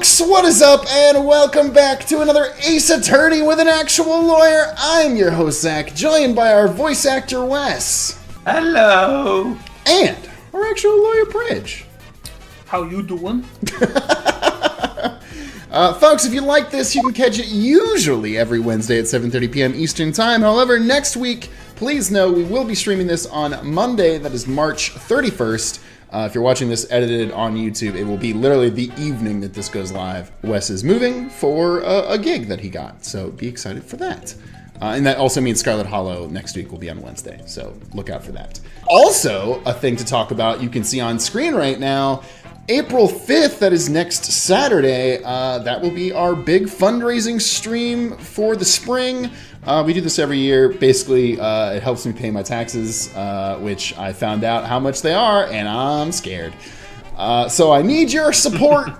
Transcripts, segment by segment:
folks, what is up, and welcome back to another Ace Attorney with an actual lawyer. I'm your host, Zach, joined by our voice actor, Wes. Hello. And our actual lawyer, Bridge. How you doing? Folks, if you like this, you can catch it usually every Wednesday at 7:30 p.m. Eastern Time. However, next week, please know we will be streaming this on Monday, that is March 31st. If you're watching this edited on YouTube, it will be literally the evening that this goes live. Wes is moving for a gig that he got, so be excited for that. And that also means Scarlet Hollow next week will be on Wednesday, so look out for that. Also, a thing to talk about, you can see on screen right now, April 5th, that is next Saturday, that will be our big fundraising stream for the spring. We do this every year. Basically, it helps me pay my taxes, which I found out how much they are, and I'm scared. So I need your support.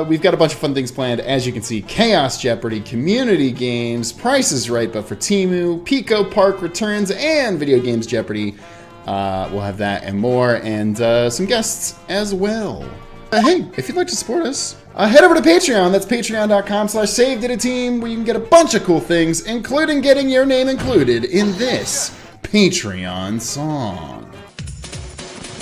We've got a bunch of fun things planned. As you can see, Chaos Jeopardy, community games, Price is Right, but for Temu, Pico Park returns, and Video Games Jeopardy. We'll have that and more, and some guests as well. Hey, if you'd like to support us, head over to Patreon. That's patreon.com/SaveDataTeam, where you can get a bunch of cool things, including getting your name included in this Patreon song.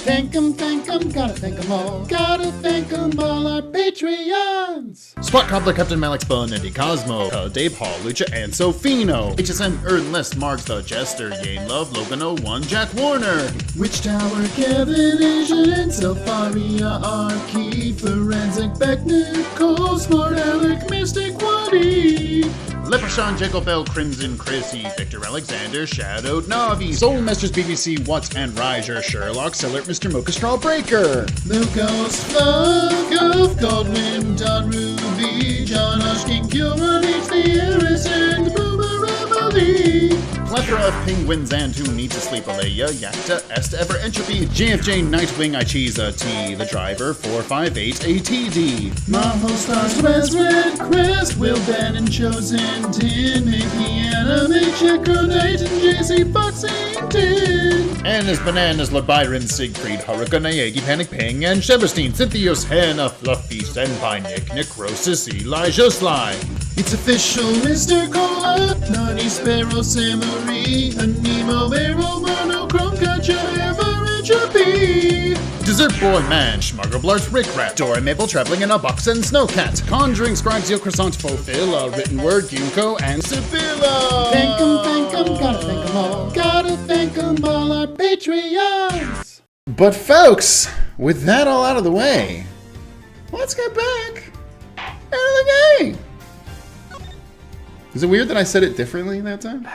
Thank 'em, gotta thank 'em all. Gotta thank 'em all, our Patreons. Spot Cobbler, Captain Malik, Spun, Eddie Cosmo, Dave Hall, Lucha, and Sofino. HSN, Ernest, Marks, The Jester, Yane Love, Logan 01, Jack Warner. Witch Tower, Kevin, Asian, and Selfaria, Arky, Forensic, Beckner, Cole, Smart, Alec, Mystic, Waddy. Leprechaun, Jacob Bell, Crimson, Chrissy, Victor Alexander, Shadowed Navi, Soul Masters, BBC, Watts and Riser, Sherlock, Sellert, Mr. Mocha Straw Breaker, Lucas, Flug, Godwin, Don Ruby, John Ashkin, Gilbert, H. the Heiress, and Boomer Emily. Plethora of penguins and who need to sleep, Alea, Yakta, Est, Ever Entropy, JFJ, Nightwing, Ichiza, T, The Driver, 458, ATD. Maho Stars, Wes, Red Crest, Will Ben, and Chosen, Tin, Mickey, Anime, Checker, Knight, and JC, Foxington. And as Bananas, Byron, Siegfried, Hurricane, Yagi, Panic Ping, and Sheberstein, Cynthios, Hannah, Fluffy, Senpai, Nick, Necrosis, Elijah, Sly. It's official, Mr. Cola, Nani, Sparrow, Samurai, Anemo, Barrel, Monochrome, Gotcha, Ever, Entropy. Dessert Boy Man, Schmuggleblarts, Rick Rat, Dora Mabel traveling in a box, and Snowcat, Conjuring Scribes, Yo Croissant, Fulfill, Written Word, Gunko, and Sibylla. Thank 'em, gotta thank 'em all. Gotta thank 'em all, our Patreons. But folks, with that all out of the way, let's get back into the game. Is it weird that I said it differently that time?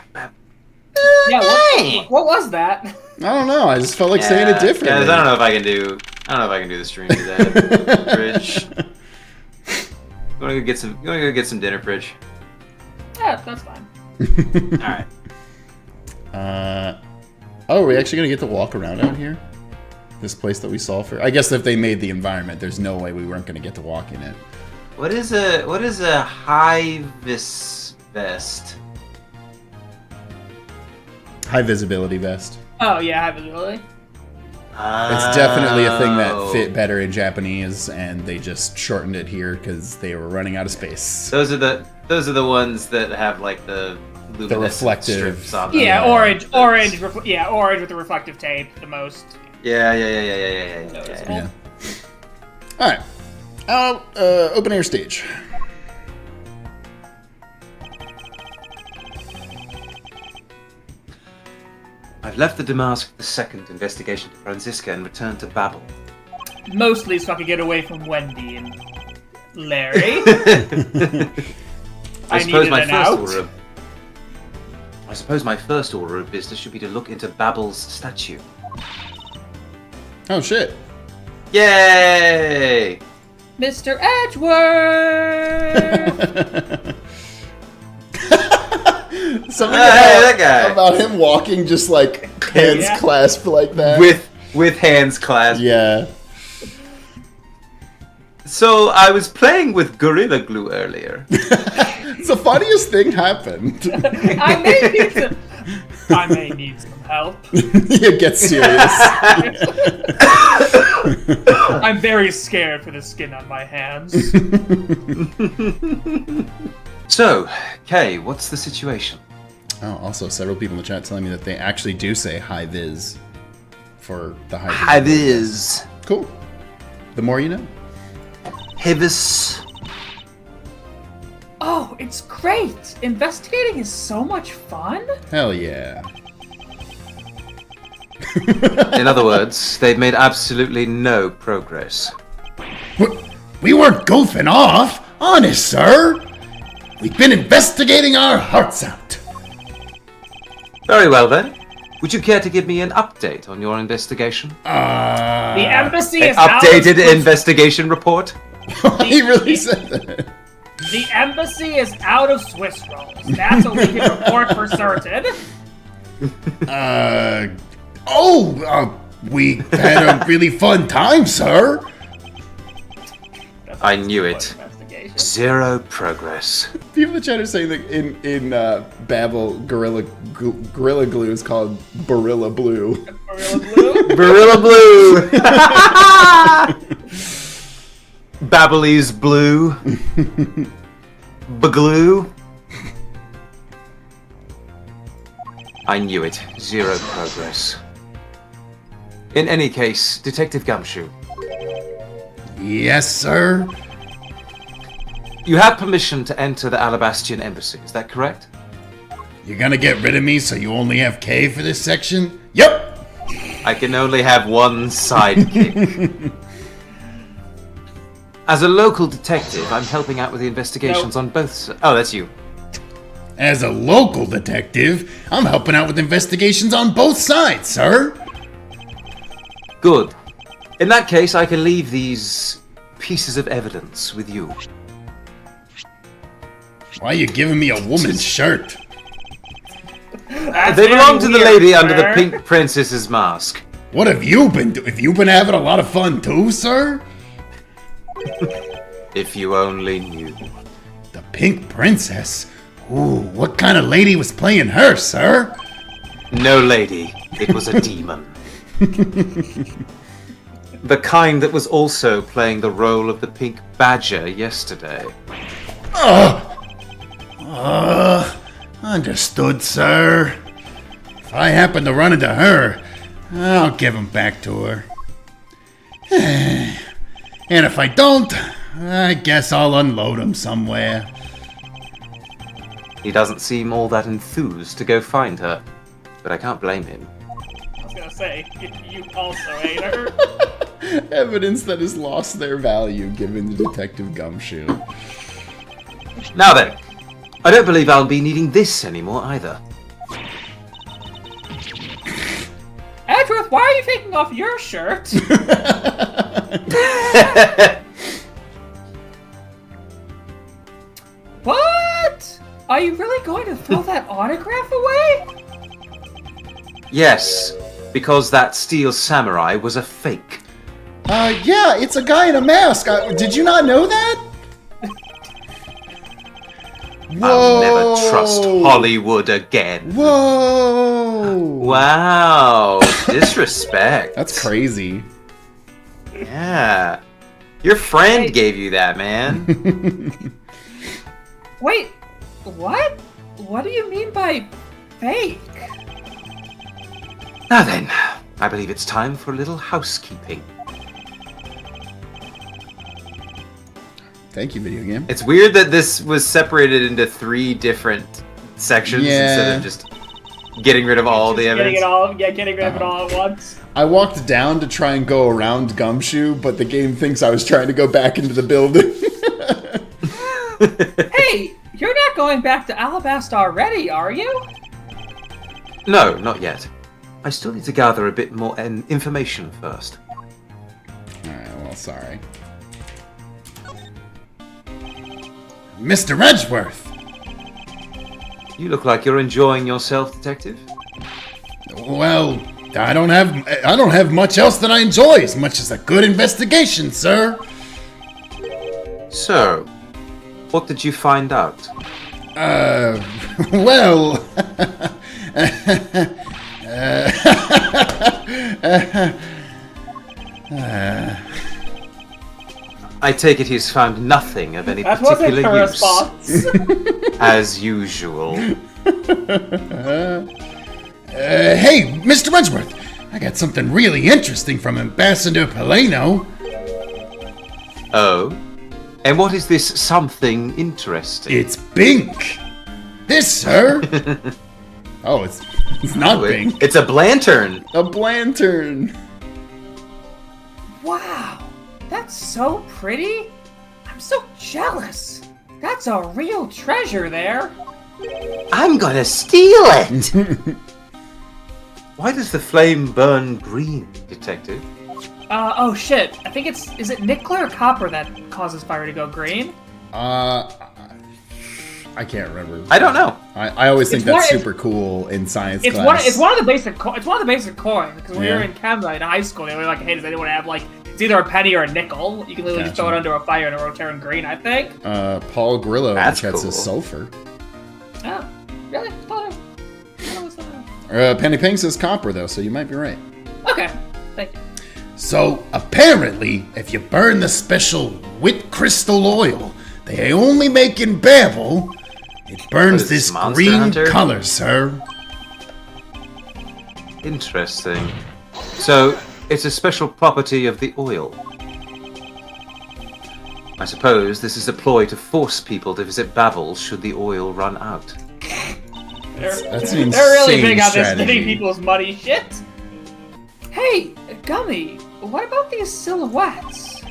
Yeah, what was that? I don't know. I just felt like saying it differently. Guys, I don't know if I can do the stream to that. Bridge. You wanna go get some dinner, Bridge? Yeah, that's fine. Alright. Oh, are we actually gonna get to walk around out here? This place that we saw for... I guess if they made the environment, there's no way we weren't gonna get to walk in it. What is a high-vis vest? High visibility vest. Oh yeah, high visibility. It's definitely a thing that fit better in Japanese, and they just shortened it here because they were running out of space. Those are the ones that have like the reflective strips on them. Yeah, orange with the reflective tape, the most. Yeah. All right. Open air stage. I've left the Damask II investigation to Franziska and returned to Babel. Mostly so I could get away from Wendy and Larry. I suppose my first order of business should be to look into Babel's statue. Oh shit! Yay! Mr. Edgeworth. Something that guy. about him walking just like hands clasped like that. With hands clasped. Yeah. So I was playing with Gorilla Glue earlier. The funniest thing happened. I may need some help. You get serious. I'm very scared for the skin on my hands. So, Kay, what's the situation? Oh, also, several people in the chat telling me that they actually do say high vis for the high vis. High vis. Cool. The more you know. Heavis. Oh, it's great! Investigating is so much fun! Hell yeah. In other words, they've made absolutely no progress. We weren't goofing off, honest, sir. We've been investigating our hearts out. Very well then. Would you care to give me an update on your investigation? The embassy An is out updated of investigation report? He really said that. The embassy is out of Swiss rolls. That's what we can report for certain. We had a really fun time, sir. I knew it. Investigation. Zero progress. People in the chat are saying that in Babel, Gorilla Glue is called Barilla Blue. Gorilla Blue? Barilla Blue! Babbly's Blue. Baglue. I knew it. Zero progress. In any case, Detective Gumshoe, Yes, sir. you have permission to enter the Alabastian embassy, is that correct? You're gonna get rid of me so you only have K for this section? Yep. I can only have one sidekick. As a local detective, I'm helping out with the investigations on both sides. Oh, that's you. As a local detective, I'm helping out with investigations on both sides, sir. Good. In that case, I can leave these pieces of evidence with you. Why are you giving me a woman's shirt? That's They belong to very the weird, lady under the sir. pink princess's mask. What have you been doing? Have you been having a lot of fun too, sir? If you only knew. The Pink Princess? Ooh, what kind of lady was playing her, sir? No lady. It was a demon. The kind that was also playing the role of the pink badger yesterday. Understood, sir. If I happen to run into her, I'll give him back to her. And if I don't, I guess I'll unload him somewhere. He doesn't seem all that enthused to go find her, but I can't blame him. I was gonna say, you also hate her. Evidence that has lost their value given to Detective Gumshoe. Now then, I don't believe I'll be needing this anymore either. Edgeworth, why are you taking off your shirt? What? Are you really going to throw that autograph away? Yes, because that steel samurai was a fake. Yeah, it's a guy in a mask. Did you not know that? I'll never trust Hollywood again. Whoa! Wow, disrespect. That's crazy. Yeah. Your friend gave you that, man. Wait, what? What do you mean by fake? Now then, I believe it's time for a little housekeeping. Thank you, video game. It's weird that this was separated into 3 different sections instead of just getting rid of all the evidence. Getting rid of it all at once. I walked down to try and go around Gumshoe, but the game thinks I was trying to go back into the building. Hey, you're not going back to Alabasta already, are you? No, not yet. I still need to gather a bit more information first. Alright, well, sorry. Mr. Edgeworth! You look like you're enjoying yourself, Detective. Well, I don't have much else that I enjoy as much as a good investigation, sir. So, what did you find out? Well... I take it he's found nothing of any That wasn't particular her use. response. As usual. Hey, Mr. Edgeworth, I got something really interesting from Ambassador Paleno. Oh? And what is this something interesting? It's Bink. This, sir. Oh, it's not Bink. It's a Blantern. A Blantern. Wow, that's so pretty. I'm so jealous. That's a real treasure there. I'm gonna steal it! Why does the flame burn green, Detective? Oh shit. I think is it nickel or copper that causes fire to go green? I can't remember. I don't know. I always think It's that's one- super cool in science It's class. it's one of the basic coins because when we Yeah. were in chem in high school they were like, hey, does anyone have like it's either a penny or a nickel? You can literally just throw it Gotcha. under a fire and it'll turn green. I think. Paul Grillo That's checks cool. his sulfur. Oh, really? I thought it was, Penny Ping says copper though, so you might be right. okay. Thank you. So, apparently, if you burn the special wit crystal oil they only make in Babel, it What burns is this this, Monster green Hunter? color, sir. Interesting. So, it's a special property of the oil. I suppose this is a ploy to force people to visit Babel should the oil run out. That's an They're really insane big on this strategy. getting people's money shit. Hey, Gummy, what about these silhouettes?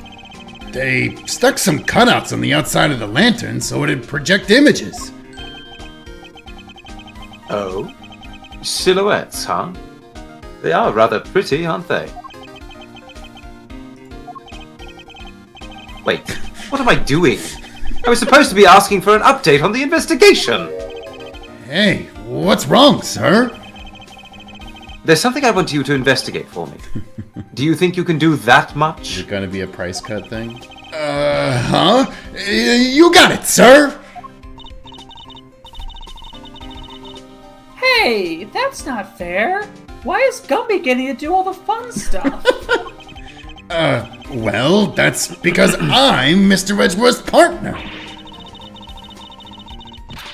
They stuck some cutouts on the outside of the lantern so it'd project images. Oh? Silhouettes, huh? They are rather pretty, aren't they? Wait, what am I doing? I was supposed to be asking for an update on the investigation! Hey, what's wrong, sir? There's something I want you to investigate for me. Do you think you can do that Is much? it gonna be a price cut thing? Huh? You got it, sir! Hey, that's not fair. Why is Gumby getting to do all the fun stuff? Well, that's because I'm Mr. Edgeworth's partner.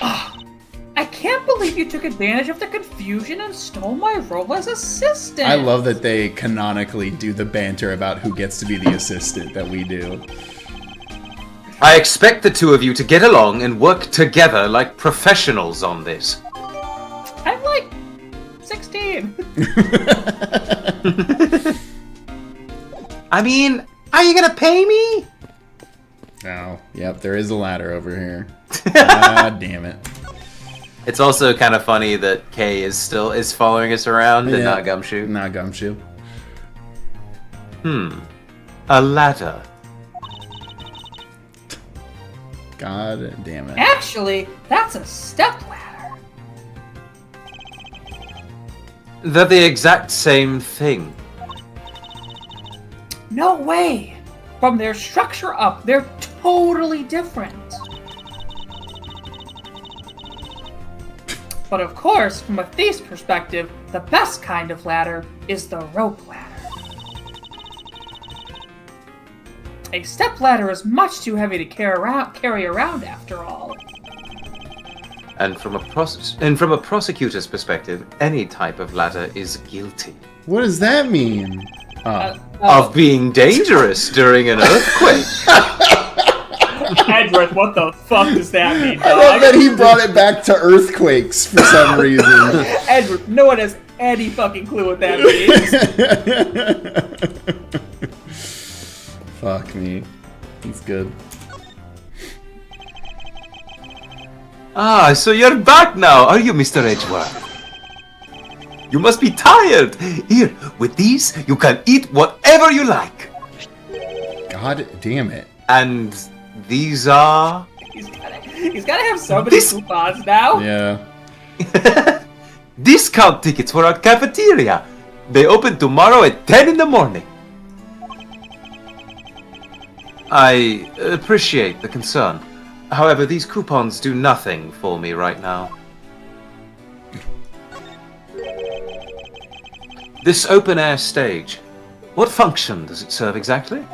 I can't believe you took advantage of the confusion and stole my role as assistant. I love that they canonically do the banter about who gets to be the assistant that we do. I expect the two of you to get along and work together like professionals on this. I'm like 16. I mean, are you gonna pay me? Oh, yep, there is a ladder over here. God damn it. It's also kind of funny that Kay is following us around and Yeah. not Gumshoe. Not Gumshoe. A ladder. God damn it. Actually, that's a stepladder. They're the exact same thing. No way. From their structure up, they're totally different. But of course, from a thief's perspective, the best kind of ladder is the rope ladder. A stepladder is much too heavy to carry around after all. And from a prosecutor's perspective, any type of ladder is guilty What does that mean? of being dangerous during an earthquake. Edgeworth, what the fuck does that mean, I love that dog? he brought it back to earthquakes for some reason. Edgeworth, no one has any fucking clue what that means. Fuck me. That's good. Ah, so you're back now, are you, Mr. Edgeworth? You must be tired. Here, with these, you can eat whatever you like. God damn it. And these are... He's gotta have so many coupons now. Yeah. discount tickets for our cafeteria. They open tomorrow at 10 in the morning. I appreciate the concern. However, these coupons do nothing for me right now. This open-air stage, What function does it serve exactly?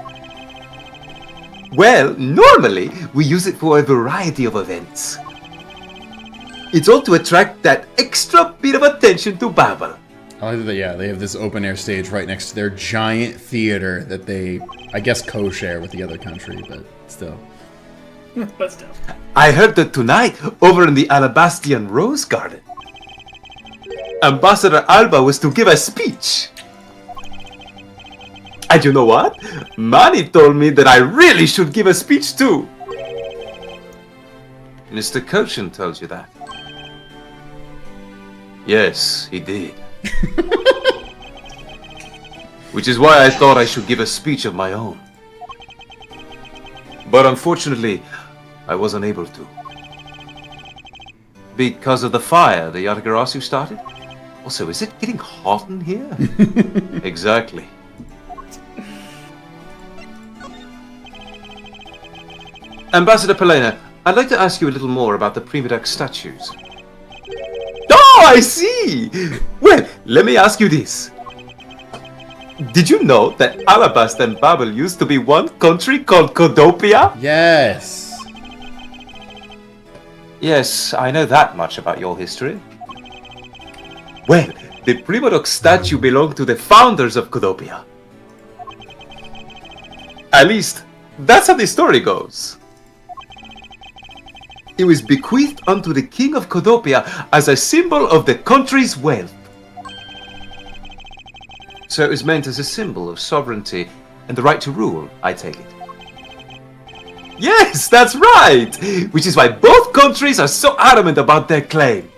Well, normally we use it for a variety of events. It's all to attract that extra bit of attention to Babel. I like that, they have this open-air stage right next to their giant theater that they, I guess, co-share with the other country, but still. But still. I heard that tonight, over in the Alabastian Rose Garden, Ambassador Alba was to give a speech. And you know what? Manny told me that I really should give a speech too. Mr. Kochin told you that? Yes, he did. Which is why I thought I should give a speech of my own. But unfortunately, I was unable to. Because of the fire the Yatagarasu started? Also, is it getting hot in here? Exactly. Ambassador Palena, I'd like to ask you a little more about the Primodax statues. Oh, I see! Well, let me ask you this. Did you know that Alabasta and Babel used to be one country called Codopia? Yes. Yes, I know that much about your history. Well, the Primodox statue belonged to the founders of Codopia. At least, that's how the story goes. It was bequeathed unto the king of Codopia as a symbol of the country's wealth. So it was meant as a symbol of sovereignty and the right to rule, I take it. Yes, that's right! Which is why both countries are so adamant about their claim.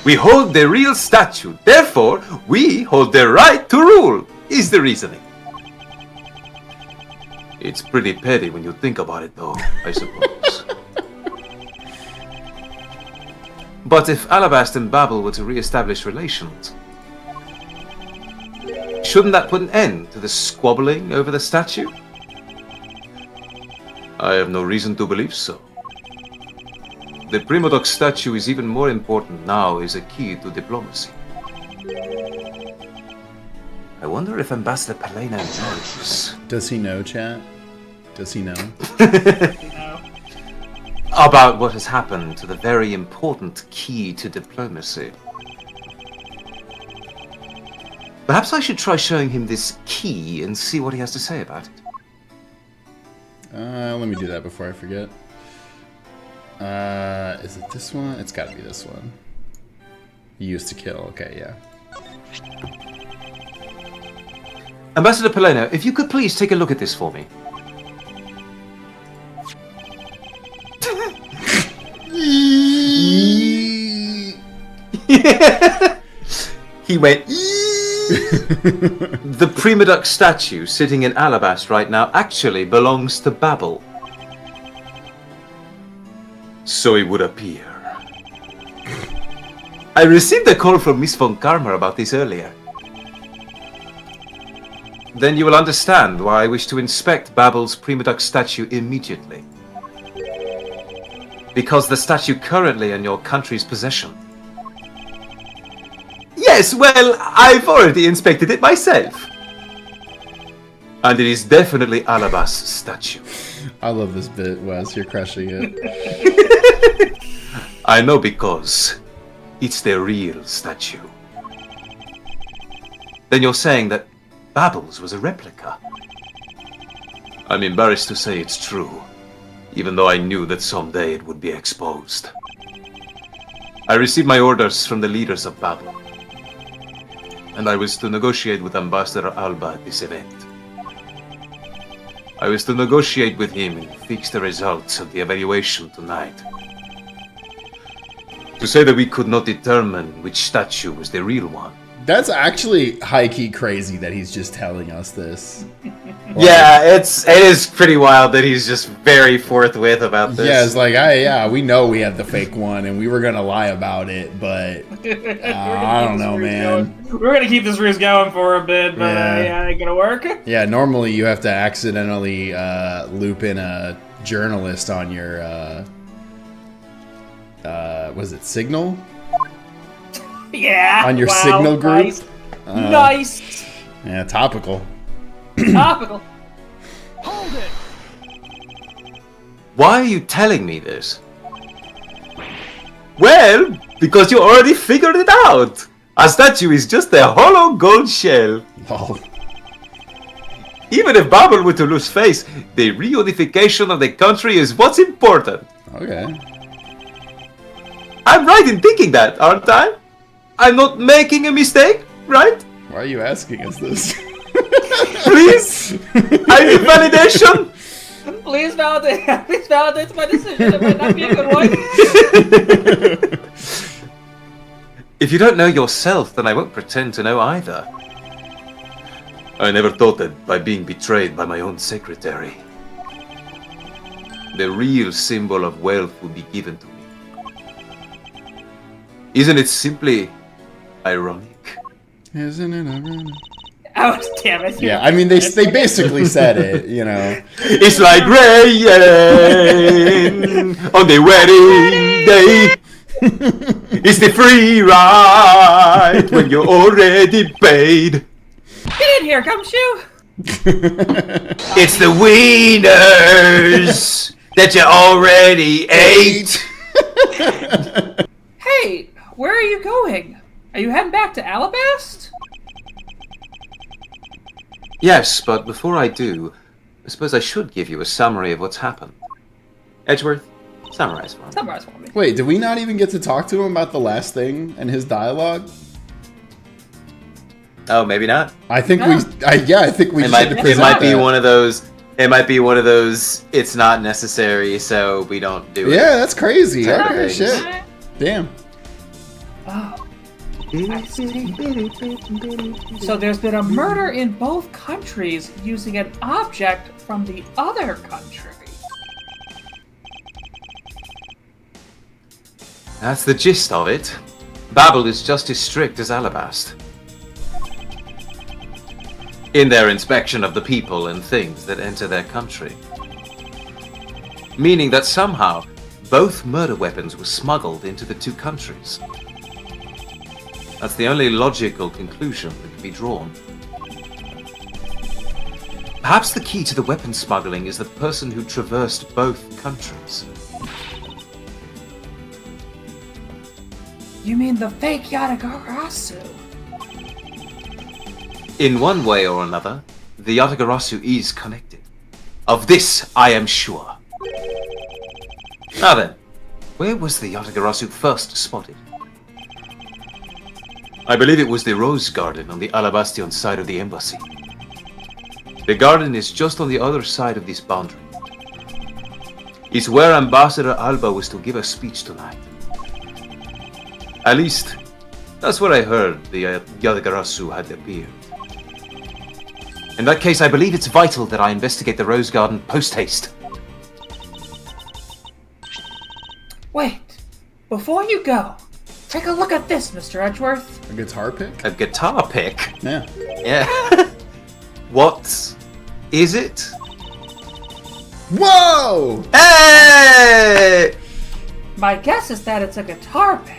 We hold the real statue, therefore we hold the right to rule, is the reasoning. It's pretty petty when you think about it though, I suppose. But if Alabast and Babel were to re-establish relations, shouldn't that put an end to the squabbling over the statue? I have no reason to believe so. The Primodox statue is even more important now as a key to diplomacy. I wonder if Ambassador Palena knows. Does he know, chat? Does he know? About what has happened to the very important key to diplomacy. Perhaps I should try showing him this key and see what he has to say about it. Let me do that before I forget. Is it this one? It's gotta be this one. Used to kill, okay, yeah. Ambassador Palena, if you could please take a look at this for me. He went. The Primodox statue sitting in Alabast right now actually belongs to Babel. So it would appear. I received a call from Miss von Karma about this earlier. Then you will understand why I wish to inspect Babel's Primodox statue immediately. Because the statue currently in your country's possession. Yes, well, I've already inspected it myself. And it is definitely Alabast's statue. I love this bit, Wes. You're crushing it. I know because it's the real statue. Then you're saying that Babel's was a replica. I'm embarrassed to say it's true, even though I knew that someday it would be exposed. I received my orders from the leaders of Babel, and I was to negotiate with Ambassador Alba at this event. I was to negotiate with him and fix the results of the evaluation tonight. To say that we could not determine which statue was the real one. That's actually high-key crazy that he's just telling us this. Yeah, it is pretty wild that he's just very forthwith about this. Yeah, it's like, we know we have the fake one, and we were gonna lie about it, but I don't know, man. We're gonna keep this ruse going for a bit, but Yeah. ain't gonna work. Yeah, normally you have to accidentally loop in a journalist on your, was it Signal? Yeah. On your wow, Signal group? Nice. Nice. Yeah, topical. Topical. Why are you telling me this? Well, because you already figured it out. A statue is just a hollow gold shell. Lol. Even if Babel were to lose face, the reunification of the country is what's important. Okay. I'm right in thinking that, aren't I? I'm not making a mistake, right? Why are you asking us this? Please? I need validation? Please validate. Please validate my decision. It might not be a good one. If you don't know yourself, then I won't pretend to know either. I never thought that by being betrayed by my own secretary, the real symbol of wealth would be given to me. Isn't it simply ironic? Isn't it ironic? Oh, damn it. Yeah, I mean, they basically said it, you know. It's like rain on the wedding day. It's the free ride when you're already paid. Get in here, Gumshoe. It's the wieners that you already ate. Hey, where are you going? Are you heading back to Alabast? Yes, but before I do, I suppose I should give you a summary of what's happened. Edgeworth, summarize for me. Summarize for me. Wait, did we not even get to talk to him about the last thing and his dialogue? Oh, maybe not. I think I think we It should might, present it might be that. one of those. It might be one of those. It's not necessary, so we don't do it. Yeah, that's crazy. Type Okay, things. shit. Damn. Oh. I see. So there's been a murder in both countries using an object from the other country. That's the gist of it. Babel is just as strict as Alabast in their inspection of the people and things that enter their country. Meaning that somehow both murder weapons were smuggled into the two countries. That's the only logical conclusion that can be drawn. Perhaps the key to the weapon smuggling is the person who traversed both countries. You mean the fake Yatagarasu? In one way or another, the Yatagarasu is connected. Of this, I am sure. Now then, where was the Yatagarasu first spotted? I believe it was the Rose Garden on the Alabastion side of the embassy. The garden is just on the other side of this boundary. It's where Ambassador Alba was to give a speech tonight. At least, that's what I heard the Yatagarasu had appeared. In that case, I believe it's vital that I investigate the Rose Garden post-haste. Wait, before you go, take a look at this, Mr. Edgeworth. A guitar pick? A guitar pick? Yeah. Yeah. What is it? Whoa! Hey! My guess is that it's a guitar pick.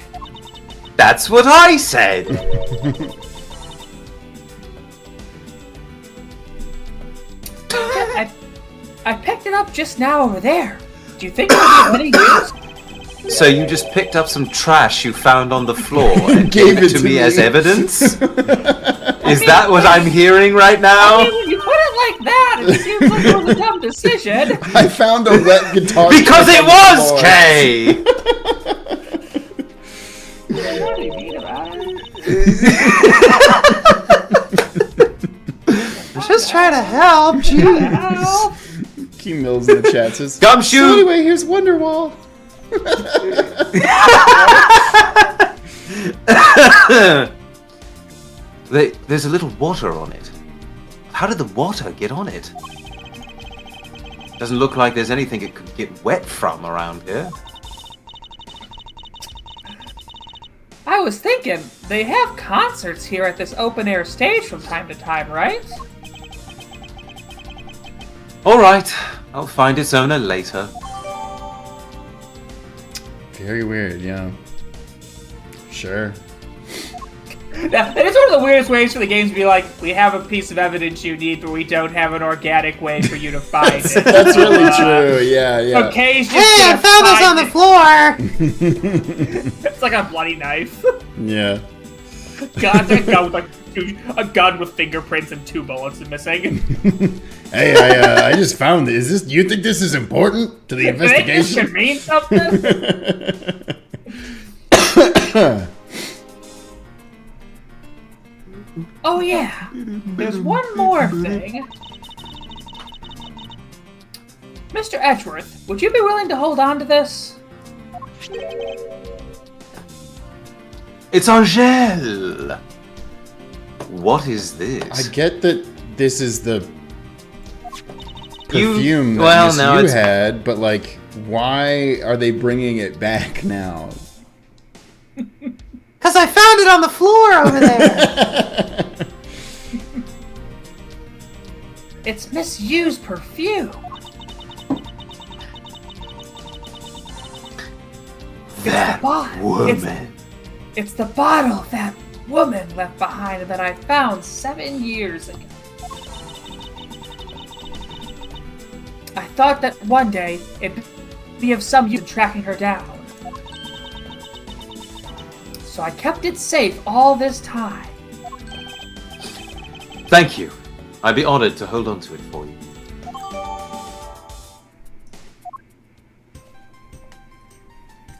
That's what I said! I picked it up just now over there. Do you think it'll be of any use? So you just picked up some trash you found on the floor and Gave gave it it to to me me. as evidence? Is that what I'm hearing right now? I mean, when you put it like that, it seems like it was a dumb decision. I found a wet guitar Because pick it on the was, floor. Kay! What do you mean about it? Just trying to help, Ow. Key Mills in the chat says, Gumshoe! So anyway, here's Wonderwall. There's a little water on it. How did the water get on it? Doesn't look like there's anything it could get wet from around here. I was thinking, they have concerts here at this open-air stage from time to time, right? Alright, I'll find its owner later. Very weird, yeah. Sure. That is one of the weirdest ways for the games to be like, we have a piece of evidence you need, but we don't have an organic way for you to find it. That's really true. Yeah. Okay, Hey, I found this on the floor! It's like a bloody knife. Yeah. God, it's like a gun with fingerprints and 2 bullets missing. Hey, I just found this. You think this is important to the investigation? Should mean something. Oh yeah, there's one more thing. Mr. Edgeworth, would you be willing to hold on to this? It's Angèle! What is this? I get that this is the You- perfume well, that no, you it's- had, but like, why are they bringing it back now? Because I found it on the floor over there. It's misused perfume. That woman. It's the bottle that woman left behind that I found 7 years ago. I thought that one day it'd be of some use in tracking her down. So I kept it safe all this time. Thank you. I'd be honored to hold on to it for you.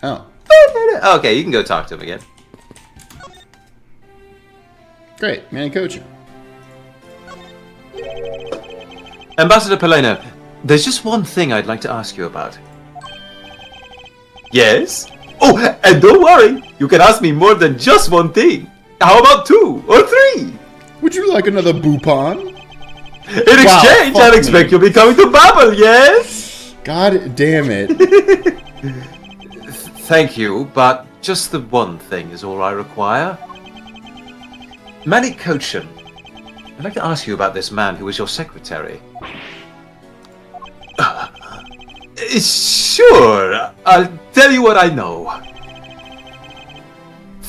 Oh, Okay, you can go talk to him again. great. Man, coach. Ambassador Poleno, there's just one thing I'd like to ask you about. Yes? Oh, and don't worry, you can ask me more than just one thing. How about 2 or 3? Would you like another Boupon? In exchange, fuck I'll me. expect you'll be coming to Babel, yes? God damn it. Thank you, but just the one thing is all I require. Manny Cochin, I'd like to ask you about this man who was your secretary. Sure, I'll tell you what I know.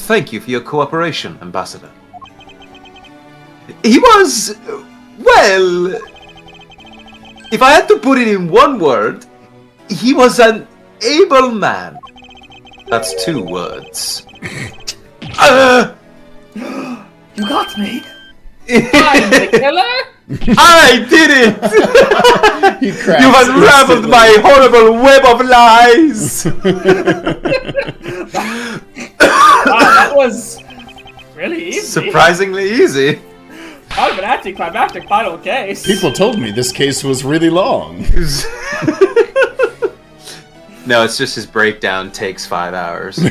Thank you for your cooperation, Ambassador. He was, well, if I had to put it in one word, he was an able man. That's 2 words. You got me. I'm the killer. I did it! He cracks You've unraveled instantly. my horrible web of lies! Wow, that was really easy. Surprisingly easy. Kind of an anticlimactic final case. People told me this case was really long. No, it's just his breakdown takes 5 hours. You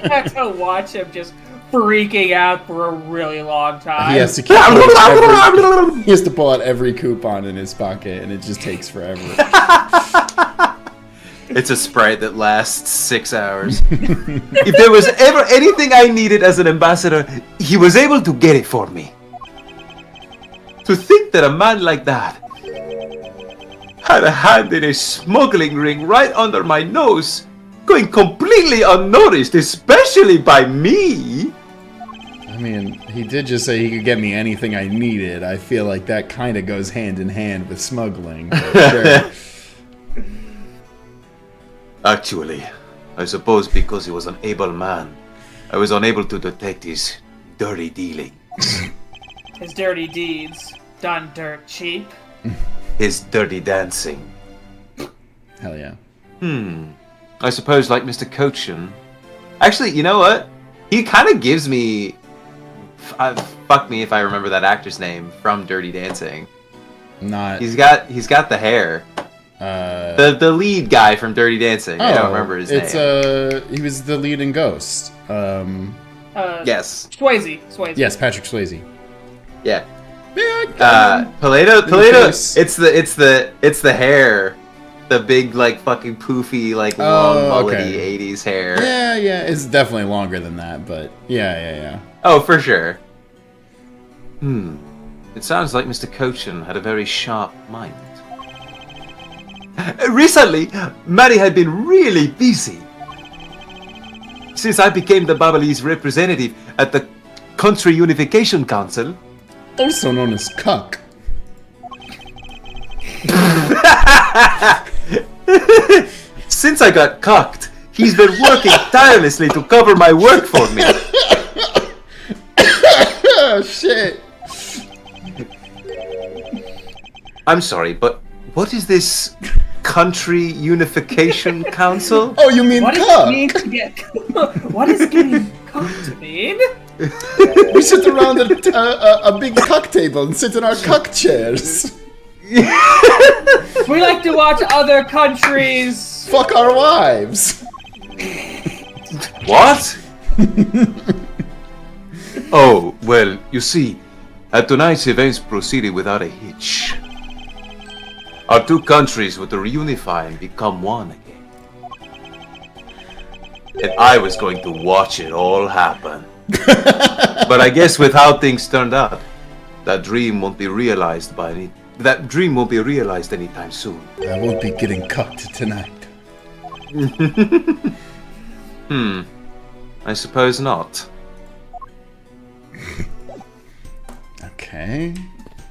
have to watch him just freaking out for a really long time. He has to keep he has to pull out every coupon in his pocket, and it just takes forever. It's a Sprite that lasts 6 hours. If there was ever anything I needed as an ambassador, he was able to get it for me. To think that a man like that had a hand in a smuggling ring right under my nose, going completely unnoticed, especially by me. I mean, he did just say he could get me anything I needed. I feel like that kind of goes hand in hand with smuggling. But sure. Actually, I suppose because he was an able man, I was unable to detect his dirty dealings. His dirty deeds done dirt cheap. His dirty dancing. Hell yeah. I suppose like Mr. Cochin. Actually, you know what? He kind of gives me... fuck me if I remember that actor's name from Dirty Dancing. Not. He's got the hair. The lead guy from Dirty Dancing. I don't remember his it's, name. he was the lead in Ghost. Yes. Swayze. Yes, Patrick Swayze. Yeah. Yeah, Toledo. face. It's the hair, the big like fucking poofy like long mullety okay. 80s hair. yeah. It's definitely longer than that, but yeah. Oh, for sure. It sounds like Mr. Cochin had a very sharp mind. Recently, Manny had been really busy. Since I became the Babalese representative at the Country Unification Council. Also known as cuck. Since I got cucked, he's been working tirelessly to cover my work for me. Oh, shit. I'm sorry, but what is this Country Unification Council? Oh, you mean What does cuck? it mean to get? What does getting cucked mean? We sit around a big cuck table and sit in our cuck chairs. We like to watch other countries. Fuck our wives. What? Oh, well, you see, tonight's events proceeded without a hitch. Our two countries were to reunify and become one again. And I was going to watch it all happen. But I guess with how things turned out, that dream won't be realized anytime soon. I won't be getting cucked tonight. I suppose not. Okay.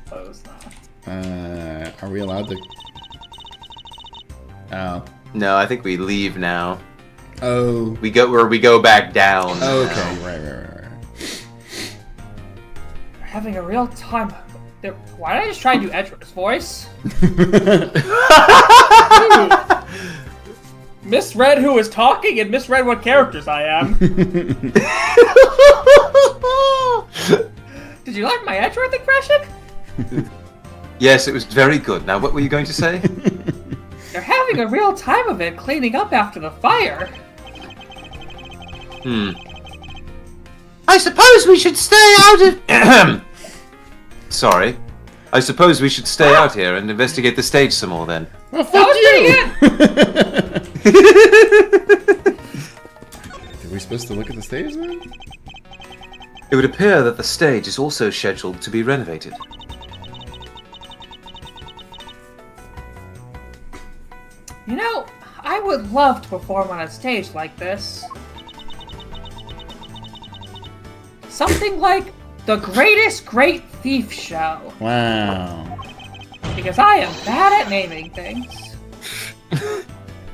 Suppose not. Are we allowed to? Oh. No, I think we leave now. Oh. We go back down. Okay. Right. We're having a real time. Why did I just try to do Edgeworth's voice? Misread who was talking and misread what characters I am. Did you like my Edgeworth impression? Yes, it was very good. Now, what were you going to say? They're having a real time of it cleaning up after the fire. I suppose we should stay out of... Sorry. I suppose we should stay out here and investigate the stage some more then. Well, That fuck was you. pretty good. Are we supposed to look at the stage then? It would appear that the stage is also scheduled to be renovated. You know, I would love to perform on a stage like this. Something like the Greatest Great Thief Show. Wow. because I am bad at naming things.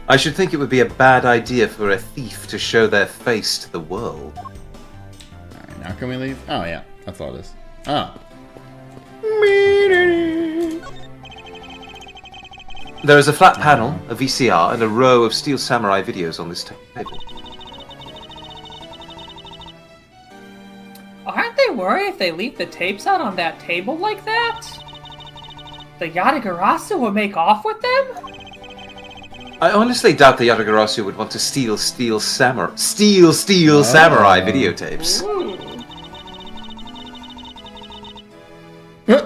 I should think it would be a bad idea for a thief to show their face to the world. Alright, now can we leave? Oh, yeah. That's all it is. Oh. There is a flat panel, a VCR, and a row of Steel Samurai videos on this table. Aren't they worried if they leave the tapes out on that table like that? The Yatagarasu will make off with them? I honestly doubt the Yatagarasu would want to steal Samurai videotapes. Ooh.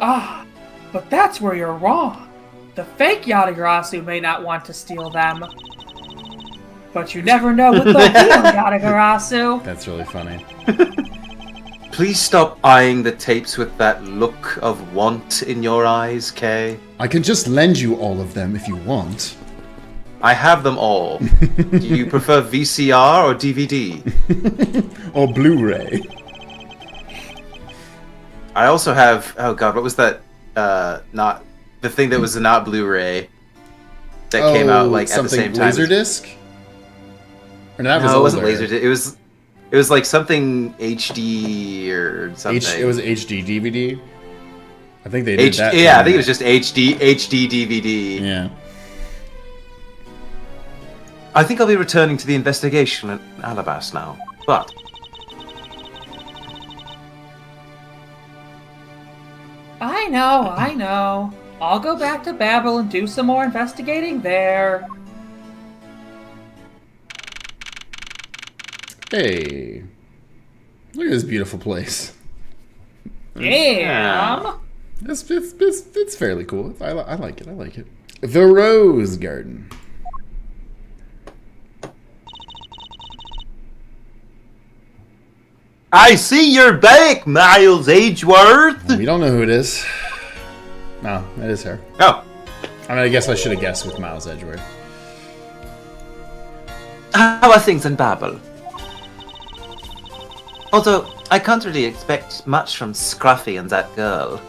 Ah, but that's where you're wrong. The fake Yatagarasu may not want to steal them. But you never know with the real Yatagarasu. That's really funny. Please stop eyeing the tapes with that look of want in your eyes, Kay. I can just lend you all of them if you want. I have them all. Do you prefer VCR or DVD? Or Blu-ray. I also have, oh god, what was that, not, the thing that was not Blu-ray that came out, like, at the same time. Laserdisc? Or no, that was No, it wasn't older. Laserdisc, it was like something HD or something. It was HD DVD. I think they did that. Yeah, too. I think it was just HD DVD. Yeah. I think I'll be returning to the investigation at Alabas now, but... I know. I'll go back to Babel and do some more investigating there. Hey. Look at this beautiful place. Damn! It's fairly cool. I like it. The Rose Garden. I see you're back, Miles Edgeworth! We don't know who it is. No, that is her. Oh. I mean, I guess I should have guessed with Miles Edgeworth. How are things in Babel? Although, I can't really expect much from Scruffy and that girl.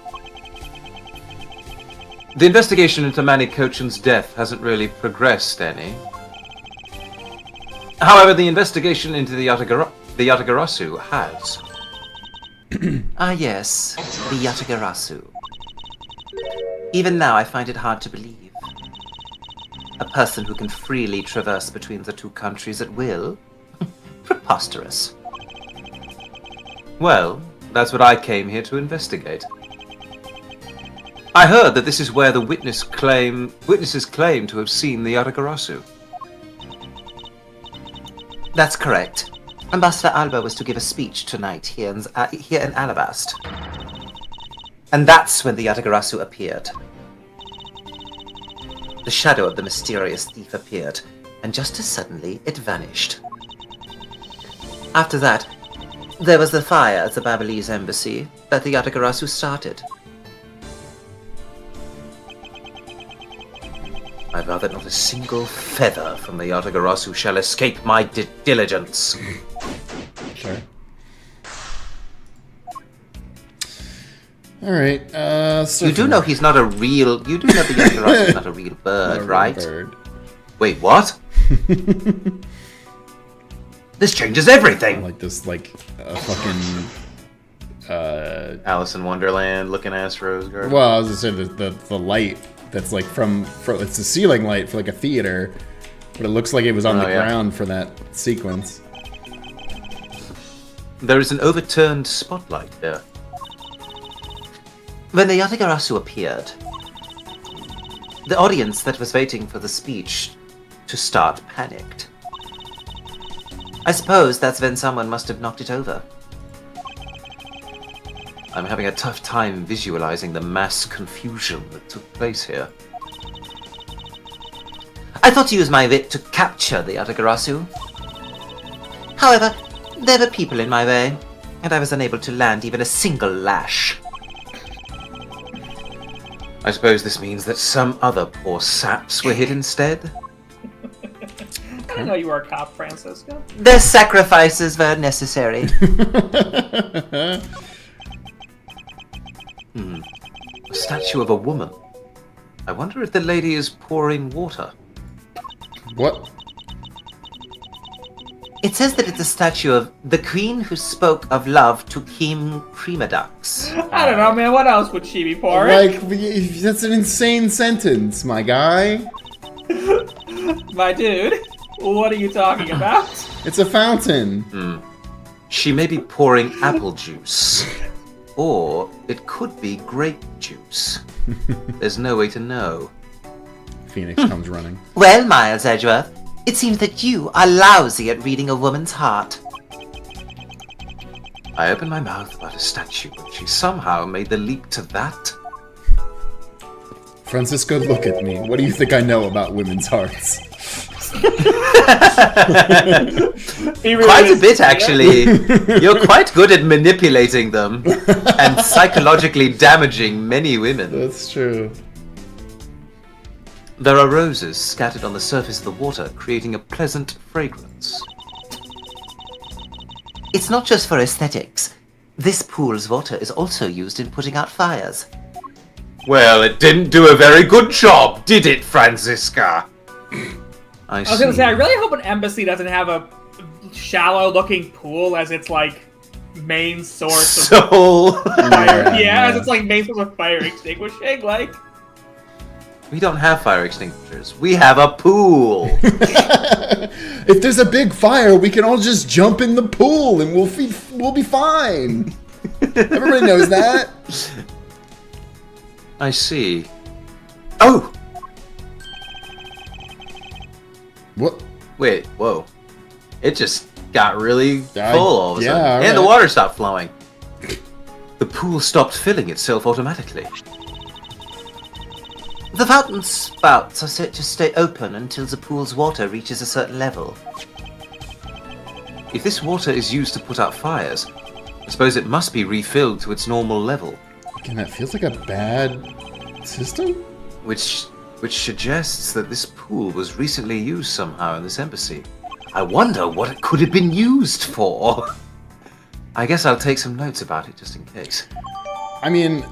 The investigation into Manny Kochan's death hasn't really progressed any. However, the investigation into the Yatagarasu has. Ah yes, the Yatagarasu. Even now I find it hard to believe. A person who can freely traverse between the two countries at will? Preposterous. Well, that's what I came here to investigate. I heard that this is where the witnesses claim to have seen the Yatagarasu. That's correct. Ambassador Alba was to give a speech tonight here in Alabast. And that's when the Yatagarasu appeared. The shadow of the mysterious thief appeared, and just as suddenly it vanished. After that, there was the fire at the Babalese embassy that the Yatagarasu started. I'd rather not a single feather from the Yatagarasu shall escape my diligence. Sure. All right. You do know he's not a real. You do know the Yatagarasu is not a real bird, right? Bird. Wait, what? This changes everything. Like this, like a fucking. Alice in Wonderland looking ass rose garden. Well, I was gonna say the light that's like from it's a ceiling light for like a theater, but it looks like it was on the ground for that sequence. There is an overturned spotlight there. When the Yatagarasu appeared, the audience that was waiting for the speech to start panicked. I suppose that's when someone must have knocked it over. I'm having a tough time visualizing the mass confusion that took place here. I thought to use my wit to capture the Yatagarasu. However, there were people in my way, and I was unable to land even a single lash. I suppose this means that some other poor saps were hit instead? I didn't know you were a cop, Francisco. Their sacrifices were necessary. A statue of a woman. I wonder if the lady is pouring water. What? It says that it's a statue of the queen who spoke of love to King Primadux. I don't know, man. What else would she be pouring? Like that's an insane sentence, my guy. My dude, what are you talking about? It's a fountain. She may be pouring apple juice. Or it could be grape juice. There's no way to know. Phoenix comes running. Well, Miles Edgeworth, it seems that you are lousy at reading a woman's heart. I opened my mouth about a statue, and she somehow made the leap to that. Francisco, look at me. What do you think I know about women's hearts? Quite a bit, actually. You're quite good at manipulating them and psychologically damaging many women. That's true. There are roses scattered on the surface of the water, creating a pleasant fragrance. It's not just for aesthetics. This pool's water is also used in putting out fires. Well, it didn't do a very good job, did it, Francisca? I was gonna say, I really hope an embassy doesn't have a shallow-looking pool as its like main source of fire. Yeah, as its like main source of fire extinguishing. Like, we don't have fire extinguishers. We have a pool. If there's a big fire, we can all just jump in the pool and we'll be fine. Everybody knows that. I see. Oh! What? Wait, whoa. It just got really full all of a sudden. right. And the water stopped flowing. The pool stopped filling itself automatically. The fountain spouts are set to stay open until the pool's water reaches a certain level. If this water is used to put out fires, I suppose it must be refilled to its normal level. Again, that feels like a bad system? Which suggests that this pool was recently used somehow in this embassy. I wonder what it could have been used for. I guess I'll take some notes about it just in case. I mean,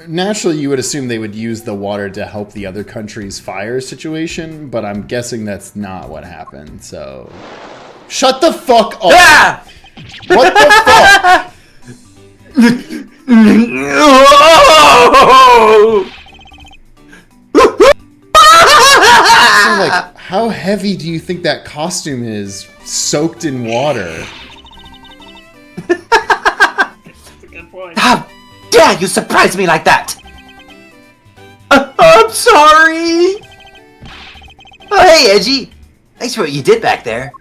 naturally you would assume they would use the water to help the other country's fire situation, but I'm guessing that's not what happened, so... Shut the fuck up! Ah! What the fuck? So, like, how heavy do you think that costume is soaked in water? That's a good point. How dare you surprise me like that? I'm sorry! Oh, hey, Edgy. Thanks for what you did back there.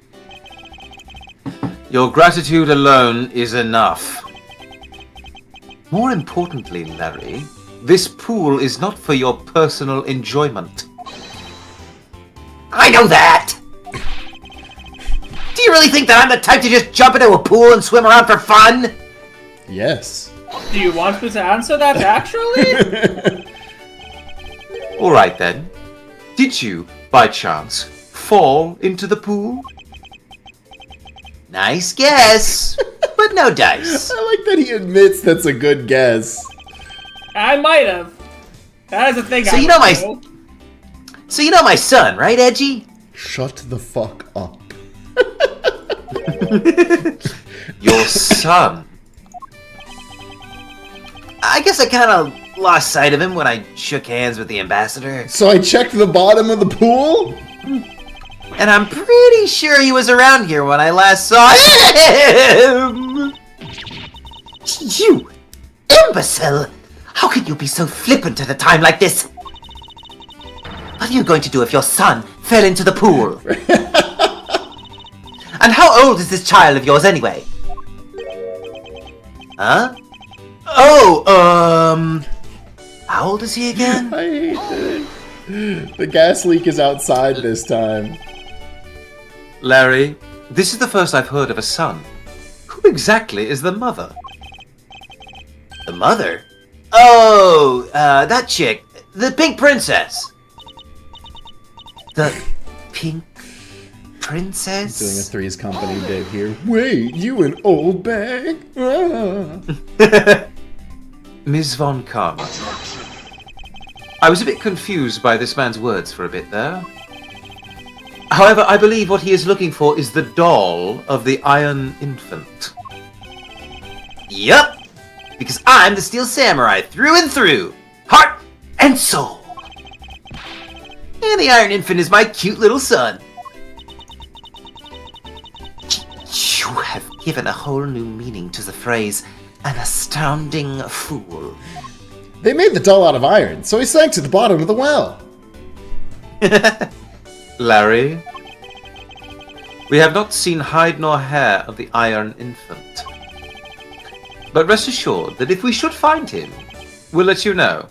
Your gratitude alone is enough. More importantly, Larry, this pool is not for your personal enjoyment. I know that! Do you really think that I'm the type to just jump into a pool and swim around for fun? Yes. Do you want me to answer that actually? Alright then. Did you, by chance, fall into the pool? Nice guess, but no dice. I like that he admits that's a good guess. I might have. That is a thing. So I you know would my- do. So you know my son, right, Edgy? Shut the fuck up. Your son. I guess I kind of lost sight of him when I shook hands with the ambassador. So I checked the bottom of the pool? And I'm pretty sure he was around here when I last saw him! You imbecile! How can you be so flippant at a time like this? What are you going to do if your son fell into the pool? And how old is this child of yours anyway? Huh? Oh, how old is he again? I hate it. The gas leak is outside this time. Larry, this is the first I've heard of a son. Who exactly is the mother? The mother? Oh, that chick. The pink princess. The pink princess? Doing a Three's Company bit here. Wait, you an old bag? Ah. Ms. Von Karma. I was a bit confused by this man's words for a bit there. However, I believe what he is looking for is the doll of the Iron Infant. Yup! Because I'm the Steel Samurai through and through. Heart and soul. And the Iron Infant is my cute little son. You have given a whole new meaning to the phrase, an astounding fool. They made the doll out of iron, so he sank to the bottom of the well. Larry, we have not seen hide nor hair of the Iron Infant. But rest assured that if we should find him, we'll let you know.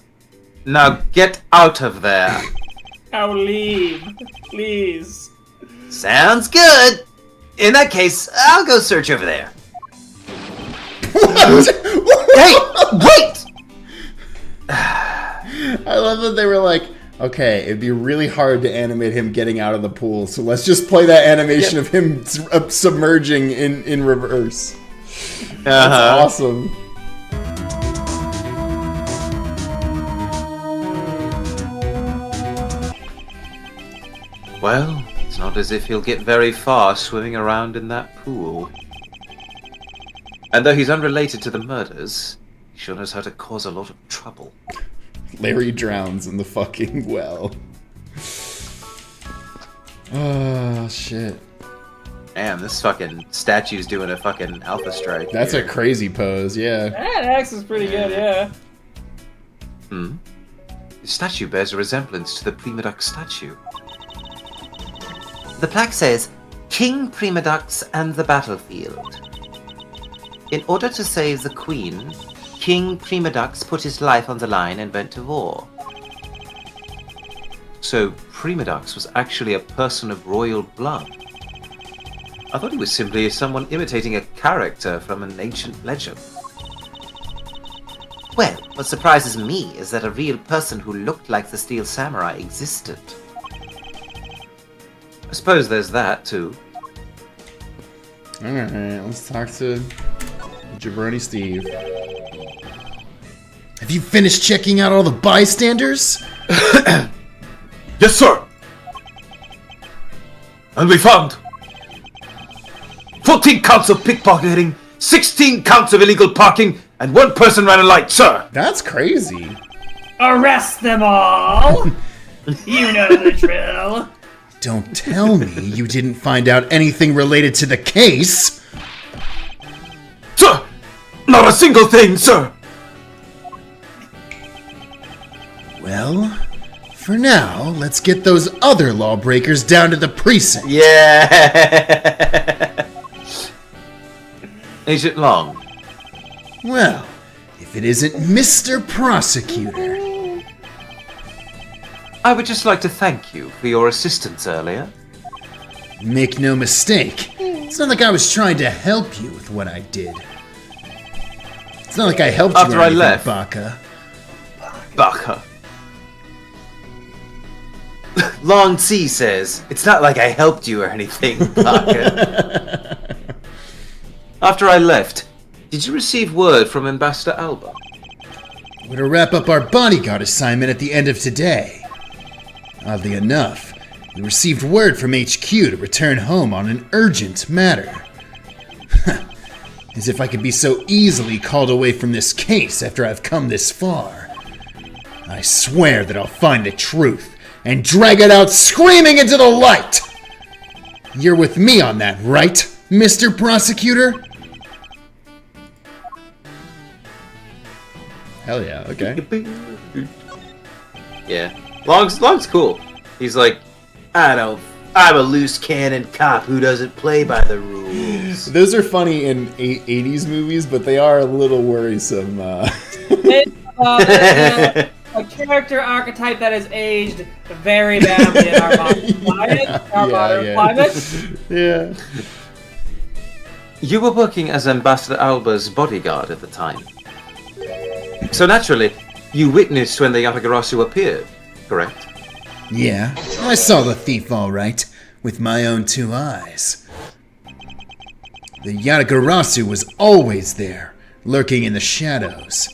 Now get out of there. I'll leave, please. Sounds good. In that case, I'll go search over there. Hey, wait! I love that they were like, okay, it'd be really hard to animate him getting out of the pool, so let's just play that animation of him submerging in reverse. That's awesome. Well, it's not as if he'll get very far swimming around in that pool. And though he's unrelated to the murders, he sure knows how to cause a lot of trouble. Larry drowns in the fucking well. Oh, shit. Damn, this fucking statue's doing a fucking alpha strike. That's here. a crazy pose, yeah. That axe is pretty good, yeah. The statue bears a resemblance to the Prima Duck statue. The plaque says, King Primadux and the battlefield. In order to save the Queen, King Primadux put his life on the line and went to war. So Primadux was actually a person of royal blood. I thought he was simply someone imitating a character from an ancient legend. Well, what surprises me is that a real person who looked like the Steel Samurai existed. I suppose there's that, too. Alright, let's talk to Jabroni Steve. Have you finished checking out all the bystanders? Yes, sir! And we found 14 counts of pickpocketing, 16 counts of illegal parking, and 1 person ran a light, sir! That's crazy. Arrest them all! You know the drill. Don't tell me you didn't find out anything related to the case. Sir! Not a single thing, sir! Well, for now, let's get those other lawbreakers down to the precinct. Yeah! Agent Long. Well, if it isn't Mr. Prosecutor. I would just like to thank you for your assistance earlier. Make no mistake, it's not like I was trying to help you with what I did. It's not like I helped you After or I anything, left. Baka. Long C says, it's not like I helped you or anything, Baka. After I left, did you receive word from Ambassador Alba? We're to wrap up our bodyguard assignment at the end of today. Oddly enough, we received word from HQ to return home on an urgent matter. As if I could be so easily called away from this case after I've come this far. I swear that I'll find the truth and drag it out screaming into the light! You're with me on that, right, Mr. Prosecutor? Hell yeah, okay. Yeah. Long's cool. He's like, I'm a loose cannon cop who doesn't play by the rules. Those are funny in 80s movies, but they are a little worrisome. A character archetype that is aged very badly in our modern climate. Yeah. You were working as Ambassador Alba's bodyguard at the time. So naturally, you witnessed when the Yatagarasu appeared, correct? Yeah, I saw the thief all right, with my own 2 eyes. The Yatagarasu was always there, lurking in the shadows.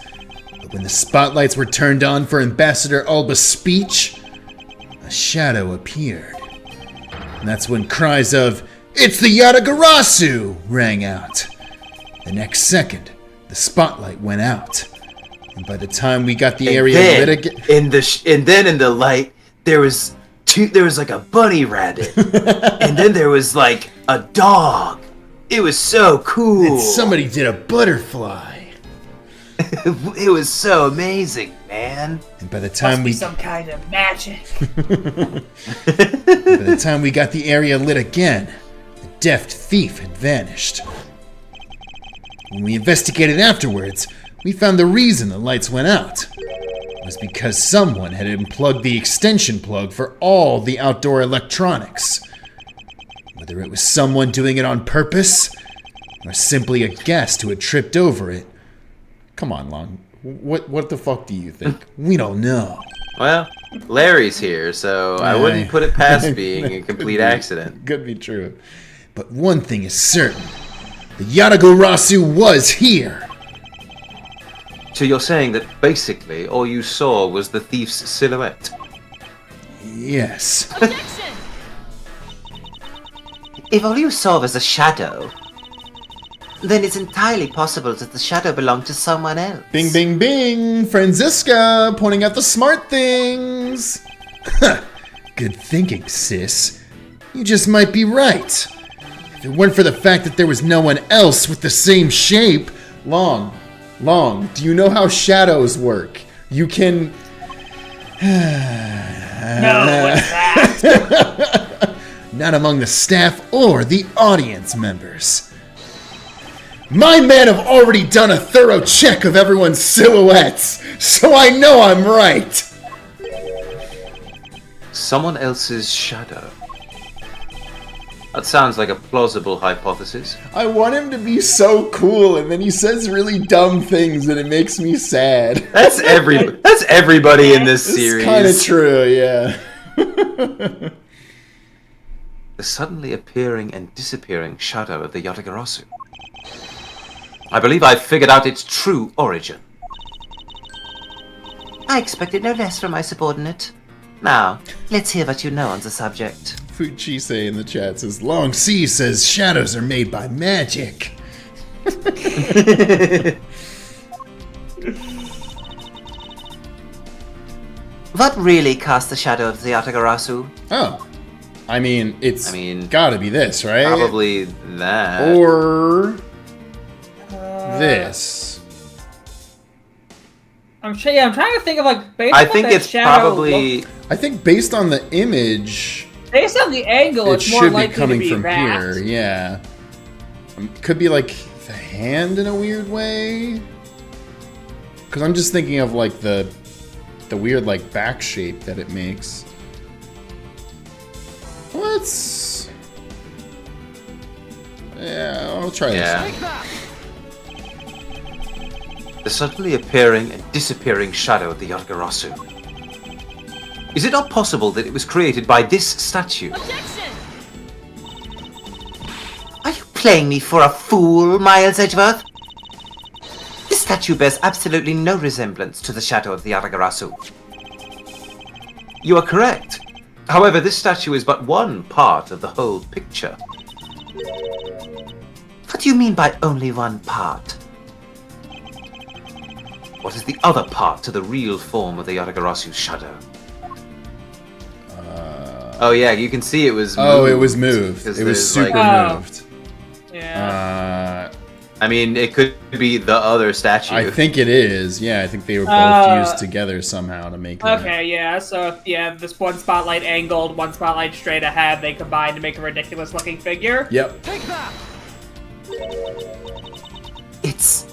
But when the spotlights were turned on for Ambassador Alba's speech, a shadow appeared. And that's when cries of, "It's the Yatagarasu!" rang out. The next second, the spotlight went out. And by the time we got the area lit again... And then in the light, there was like a bunny rabbit. And then there was like a dog. It was so cool. And somebody did a butterfly. It was so amazing, man. And by the time we... some kind of magic. By the time we got the area lit again, the deft thief had vanished. When we investigated afterwards, we found the reason the lights went out was because someone had unplugged the extension plug for all the outdoor electronics. Whether it was someone doing it on purpose, or simply a guest who had tripped over it, Come on, Long. What the fuck do you think? we don't know. Well, Larry's here, so I wouldn't put it past being a complete accident. Could be true. But one thing is certain. The Yatagarasu was here. So you're saying that basically all you saw was the thief's silhouette? Yes. If all you saw was a shadow, then it's entirely possible that the shadow belonged to someone else. Bing, bing, bing! Franziska pointing out the smart things! Good thinking, sis. You just might be right. If it weren't for the fact that there was no one else with the same shape... Long, do you know how shadows work? You can... No, what's that? Not among the staff or the audience members. My men have already done a thorough check of everyone's silhouettes, so I know I'm right. Someone else's shadow. That sounds like a plausible hypothesis. I want him to be so cool, and then he says really dumb things, and it makes me sad. That's everybody in this series. It's kind of true, yeah. The suddenly appearing and disappearing shadow of the Yatagarasu. I believe I've figured out its true origin. I expected no less from my subordinate. Now, let's hear what you know on the subject. Fuchise in the chat says, Long C says shadows are made by magic. What really cast the shadow of the Yatagarasu? Oh. I mean, it's gotta be this, right? Probably that. Or this. I'm trying to think of like based I on think that it's shadow probably. I think based on the image, based on the angle, it it's more should be likely coming to be from that. here. Yeah. Could be like the hand in a weird way. Because I'm just thinking of like the weird like back shape that it makes. Let's. Yeah, I'll try this. The subtly appearing and disappearing shadow of the Yatagarasu. Is it not possible that it was created by this statue? Are you playing me for a fool, Miles Edgeworth? This statue bears absolutely no resemblance to the shadow of the Yatagarasu. You are correct. However, this statue is but one part of the whole picture. What do you mean by only one part? What is the other part to the real form of the Yatagarasu's shadow? Oh yeah, you can see it was moved. Oh, it was moved. It was super moved. Yeah. I mean, it could be the other statue. I think it is. Yeah, I think they were both used together somehow to make that. Okay, yeah, so this one spotlight angled, one spotlight straight ahead, they combined to make a ridiculous looking figure. Yep. Take that! It's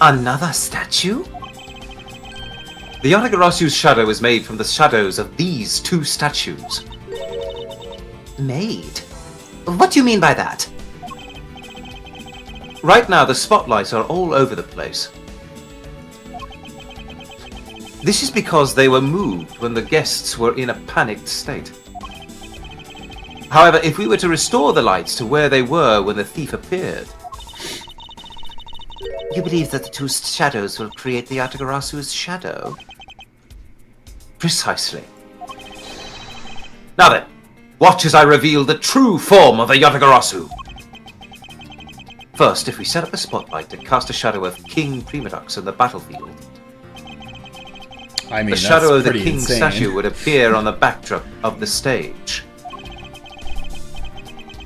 another statue? The Yatagarasu's shadow is made from the shadows of these two statues. Made? What do you mean by that? Right now, the spotlights are all over the place. This is because they were moved when the guests were in a panicked state. However, if we were to restore the lights to where they were when the thief appeared... You believe that the two shadows will create the Yatagarasu's shadow? Precisely. Now then, watch as I reveal the true form of the Yatagarasu. First, if we set up a spotlight to cast a shadow of King Primadux on the battlefield, I mean, the shadow of the King statue would appear on the backdrop of the stage.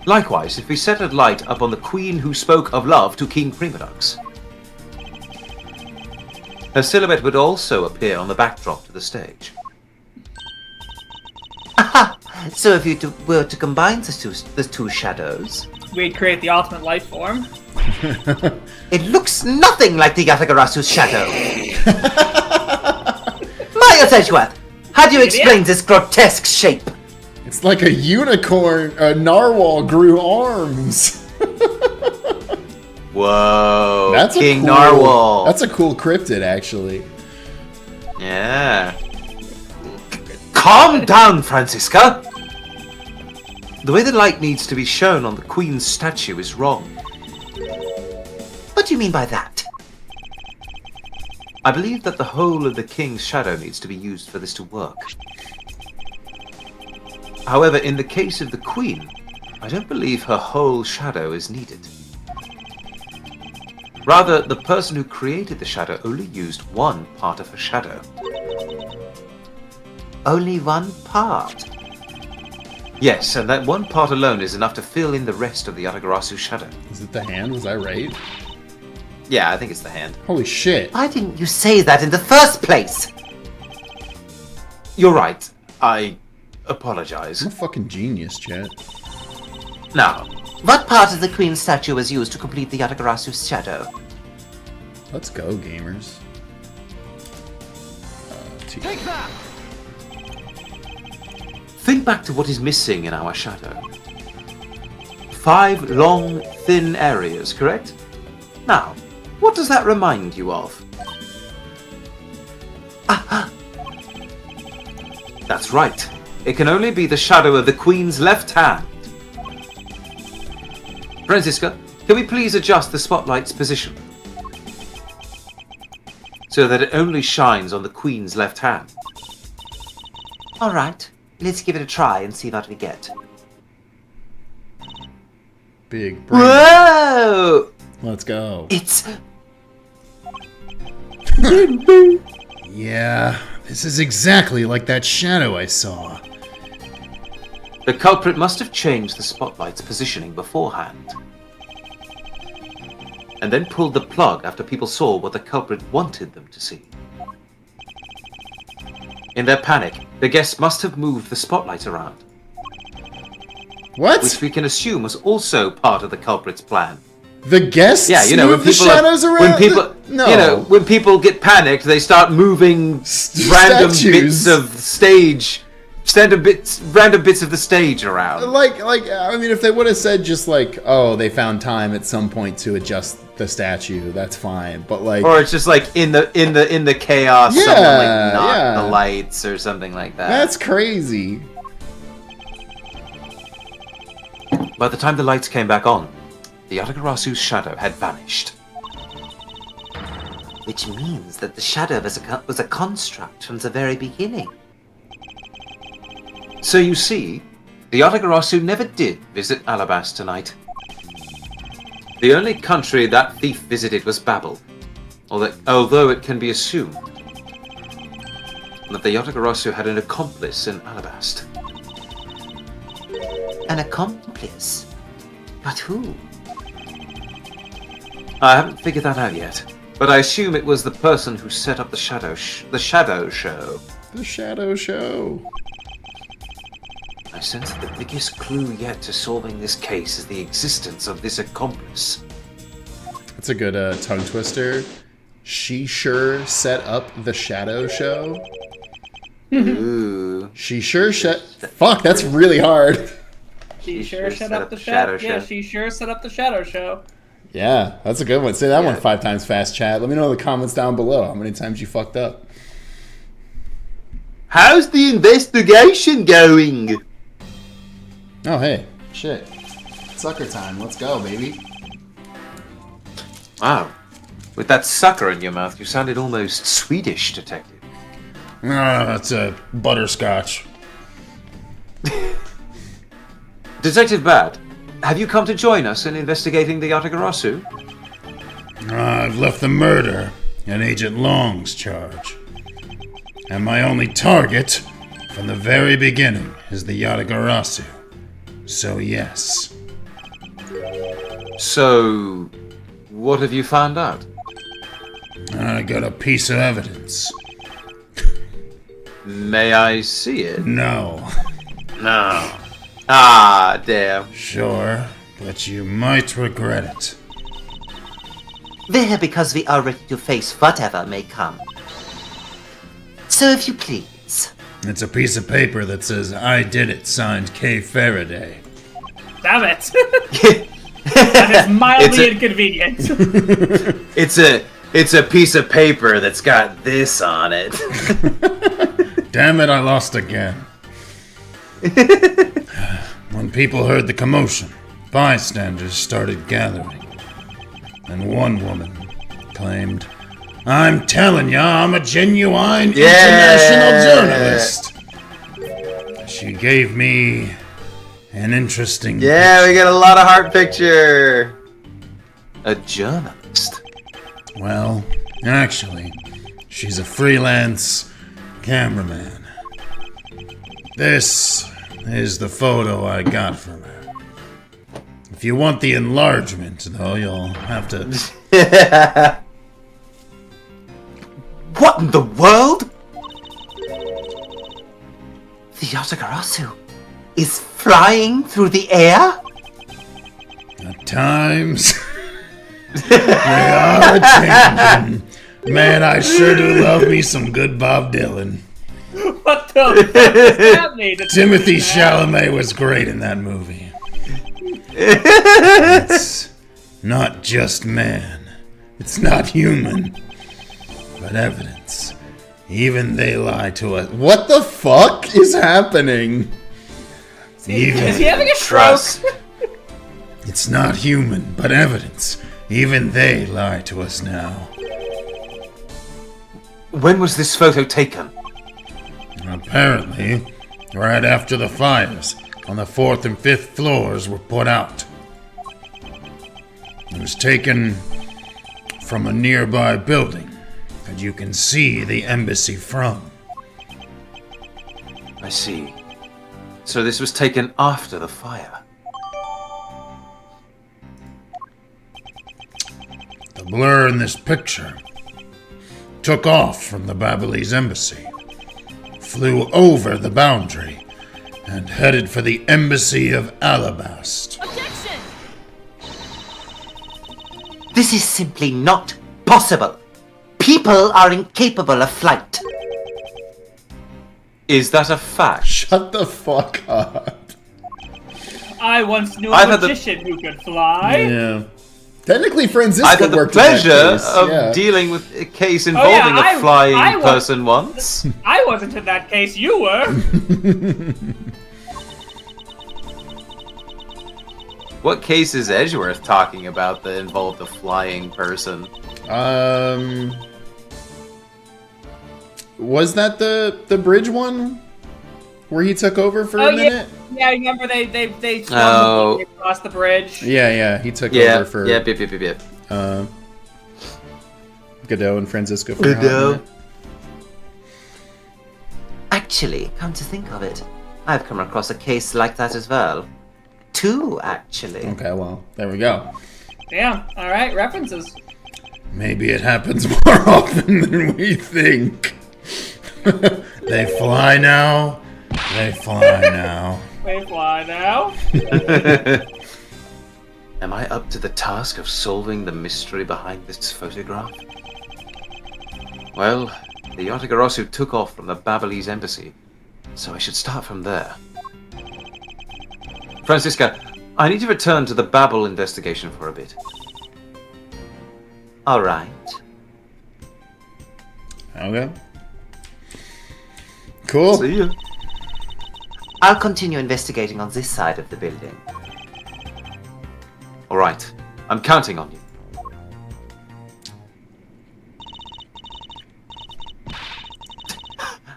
Likewise, if we set a light up on the Queen who spoke of love to King Primadux, her silhouette would also appear on the backdrop to the stage. Aha! So if you were to combine the two shadows... We'd create the ultimate life form. It looks nothing like the Yatagarasu's shadow! Miles Edgeworth! How do you explain this grotesque shape? It's like a unicorn. A narwhal grew arms. Whoa! That's King a cool, Narwhal. That's a cool cryptid, actually. Yeah. Calm down, Francisca! The way the light needs to be shown on the Queen's statue is wrong. What do you mean by that? I believe that the whole of the King's shadow needs to be used for this to work. However, in the case of the Queen, I don't believe her whole shadow is needed. Rather, the person who created the shadow only used one part of her shadow. Only one part? Yes, and that one part alone is enough to fill in the rest of the Yatagarasu's shadow. Is it the hand? Was I right? Yeah, I think it's the hand. Holy shit. Why didn't you say that in the first place? You're right. I apologize. I'm a fucking genius, chat. Now, What part of the Queen's statue was used to complete the Yatagarasu's shadow? Let's go, gamers. Take that! think back to what is missing in our shadow. 5 long, thin areas, correct? Now, what does that remind you of? Aha! That's right. It can only be the shadow of the Queen's left hand. Francisca, can we please adjust the spotlight's position? so that it only shines on the Queen's left hand. All right, let's give it a try and see what we get. Big brain. Whoa! Let's go. It's... Yeah, this is exactly like that shadow I saw. The culprit must have changed the spotlight's positioning beforehand, and then pulled the plug after people saw what the culprit wanted them to see. In their panic, the guests must have moved the spotlight around, What? which we can assume was also part of the culprit's plan. The guests Yeah, you know, when move the people shadows around? when people, No. you know, when people get panicked, they start moving random Statues. bits of stage, random bits of the stage around. Like, I mean, if they would have said just like, oh, they found time at some point to adjust the statue, that's fine. But like, Or it's just like in the chaos, Yeah, someone like knocked yeah. the lights or something like that. that's crazy. By the time the lights came back on, the Yatagarasu's shadow had vanished. Which means that the shadow was a construct from the very beginning. So you see, the Yatagarasu never did visit Alabas tonight. The only country that thief visited was Babel, although it can be assumed that the Yatagarasu had an accomplice in Alabast. An accomplice? But who? I haven't figured that out yet, but I assume it was the person who set up the shadow show. The shadow show. I sense that the biggest clue yet to solving this case is the existence of this accomplice. That's a good tongue twister. She sure set up the shadow show. Ooh. She sure Fuck, that's really hard. She sure set up the shadow show. Yeah, she sure set up the shadow show. Yeah, that's a good one. Say that one 5 times fast, chat. Let me know in the comments down below how many times you fucked up. How's the investigation going? Oh, hey. Shit. Sucker time. Let's go, baby. Wow. With that sucker in your mouth, you sounded almost Swedish, detective. Ah, that's a butterscotch. Detective Bad, have you come to join us in investigating the Yatagarasu? I've left the murder in Agent Long's charge. And my only target from the very beginning is the Yatagarasu. So yes. So, what have you found out? I got a piece of evidence. May I see it? No. No. Ah, damn. Sure, but you might regret it. We're because we are ready to face whatever may come. So if you please. It's a piece of paper that says, "I did it," signed K. Faraday. Damn it! That is mildly inconvenient. It's a piece of paper that's got this on it. Damn it, I lost again. When people heard the commotion, bystanders started gathering. And one woman claimed, "I'm telling ya, I'm a genuine international journalist." She gave me an interesting Yeah, we got a lot of heart picture. A journalist? Well, actually, she's a freelance cameraman. This is the photo I got from her. If you want the enlargement, though, you'll have to... What in the world? The Yatagarasu is flying through the air? At times... they are a-changin'. Man, I sure do love me some good Bob Dylan. What the fuck does that mean? Timothy Chalamet was great in that movie. It's not just man. It's not human. But evidence. Even they lie to us. What the fuck is happening? Is he having a stroke? Trust. It's not human, but evidence. Even they lie to us now. When was this photo taken? Apparently, right after the fires on the 4th and 5th floors were put out. It was taken from a nearby building that you can see the embassy from. I see. So this was taken after the fire. The blur in this picture took off from the Babalese embassy, flew over the boundary, and headed for the embassy of Alabast. Objection! This is simply not possible. People are incapable of flight. Is that a fact? Shut the fuck up. I once knew I've a had the- magician who could fly. Yeah. Technically, Francisco I've had the worked in that pleasure case. of Yeah. dealing with a case involving I a flying was- person once. I wasn't in that case, you were. What case is Edgeworth talking about that involved a flying person? Was that the bridge one? Where he took over for a minute? Yeah, remember they swung Oh. the across the bridge. Yeah, he took Yeah, over for yep. Godot and Francisco for a hot Godot. minute. Actually, come to think of it, I've come across a case like that as well. 2, actually. Okay, well, there we go. Damn. All right, references. Maybe it happens more often than we think. They fly now. They fly now. They fly now. Am I up to the task of solving the mystery behind this photograph? Well, the Yatagarasu took off from the Babalese embassy, so I should start from there. Francisca, I need to return to the Babel investigation for a bit. All right. Okay. Cool. See ya. I'll continue investigating on this side of the building. All right, I'm counting on you.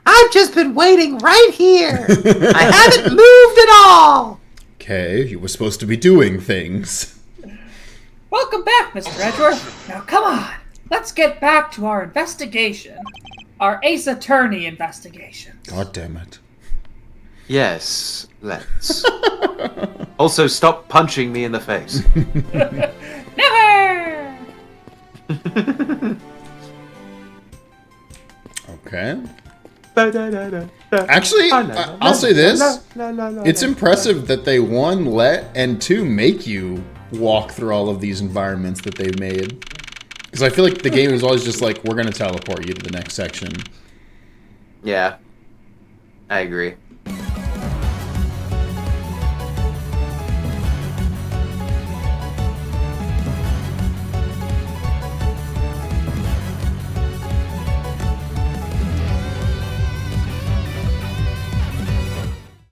I've just been waiting right here. I haven't moved at all. Okay, you were supposed to be doing things. Welcome back, Mr. Edgeworth. Now come on, let's get back to our investigation. Our Ace Attorney investigation. God damn it. Yes, let's. Also, stop punching me in the face. Never! Okay. Actually, I'll say this. It's impressive that they, 1, let, and 2, make you walk through all of these environments that they've made. Because I feel like the game is always just like, we're going to teleport you to the next section. Yeah, I agree.